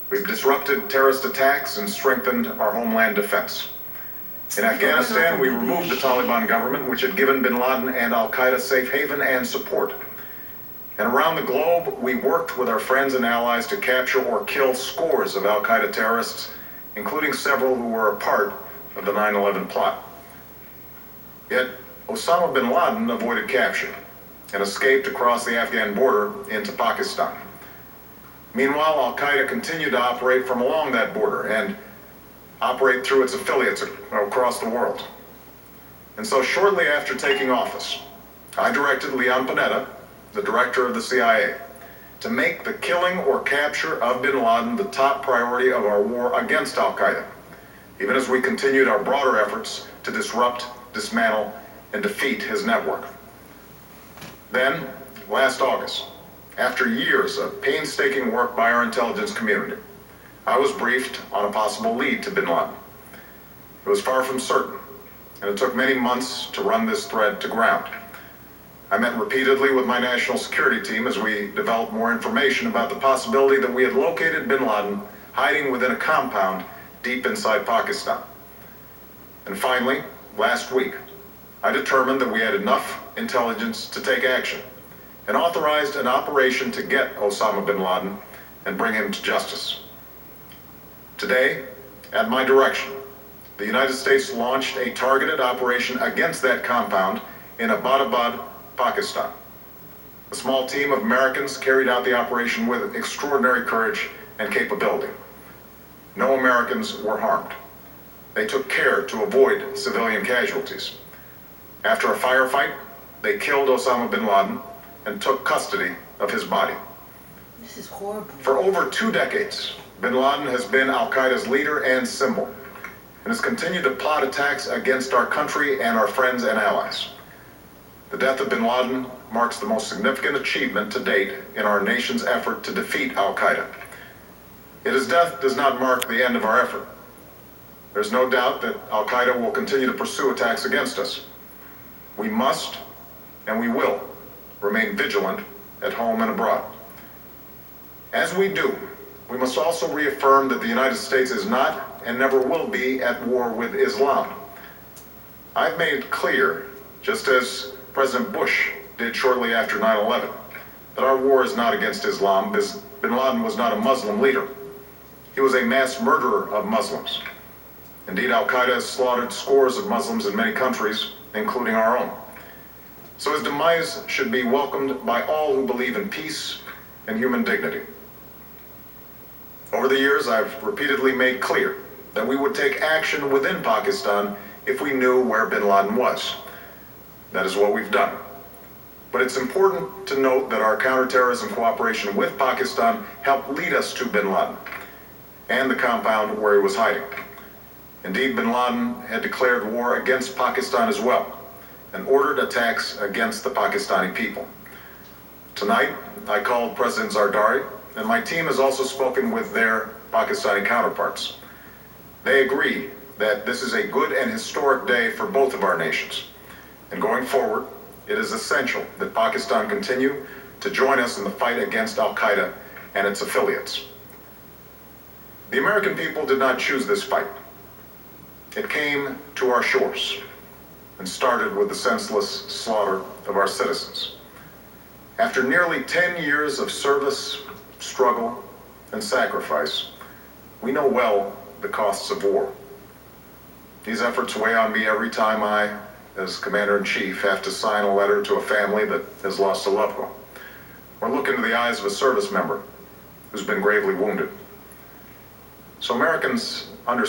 We've disrupted terrorist attacks and strengthened our homeland defense. In Afghanistan, we removed the Taliban government, which had given bin Laden and al-Qaeda safe haven and support. And around the globe, we worked with our friends and allies to capture or kill scores of al-Qaeda terrorists, including several who were a part of the 9/11 plot. Yet, Osama Bin Laden avoided capture and escaped across the Afghan border into Pakistan. Meanwhile, al-Qaeda continued to operate from along that border and operate through its affiliates across the world. And so shortly after taking office, I directed Leon Panetta, the director of the CIA, to make the killing or capture of bin Laden the top priority of our war against al-Qaeda, even as we continued our broader efforts to disrupt, dismantle, and defeat his network. Then, last August, after years of painstaking work by our intelligence community, I was briefed on a possible lead to bin Laden. It was far from certain, and it took many months to run this thread to ground. I met repeatedly with my national security team as we developed more information about the possibility that we had located bin Laden hiding within a compound deep inside Pakistan. And finally, last week, I determined that we had enough intelligence to take action and authorized an operation to get Osama bin Laden and bring him to justice. Today, at my direction, the United States launched a targeted operation against that compound in Abbottabad, Pakistan. A small team of Americans carried out the operation with extraordinary courage and capability. No Americans were harmed. They took care to avoid civilian casualties. After a firefight, they killed Osama bin Laden and took custody of his body. This is horrible. For over 2 decades, bin Laden has been al-Qaeda's leader and symbol, and has continued to plot attacks against our country and our friends and allies. The death of bin Laden marks the most significant achievement to date in our nation's effort to defeat al-Qaeda. Yet his death does not mark the end of our effort. There's no doubt that al-Qaeda will continue to pursue attacks against us. We must, and we will, remain vigilant at home and abroad. As we do, we must also reaffirm that the United States is not and never will be at war with Islam. I've made it clear, just as President Bush did shortly after 9/11, that our war is not against Islam. Bin Laden was not a Muslim leader. He was a mass murderer of Muslims. Indeed, al-Qaeda has slaughtered scores of Muslims in many countries, including our own. So his demise should be welcomed by all who believe in peace and human dignity. Over the years, I've repeatedly made clear that we would take action within Pakistan if we knew where bin Laden was. That is what we've done. But it's important to note that our counterterrorism cooperation with Pakistan helped lead us to bin Laden and the compound where he was hiding. Indeed, bin Laden had declared war against Pakistan as well and ordered attacks against the Pakistani people. Tonight, I called President Zardari, and my team has also spoken with their Pakistani counterparts. They agree that this is a good and historic day for both of our nations. And going forward, it is essential that Pakistan continue to join us in the fight against al-Qaeda and its affiliates. The American people did not choose this fight. It came to our shores and started with the senseless slaughter of our citizens. After nearly 10 years of service, struggle, and sacrifice, we know well the costs of war. These efforts weigh on me every time I, as Commander-in-Chief, have to sign a letter to a family that has lost a loved one, or look into the eyes of a service member who's been gravely wounded. So Americans understand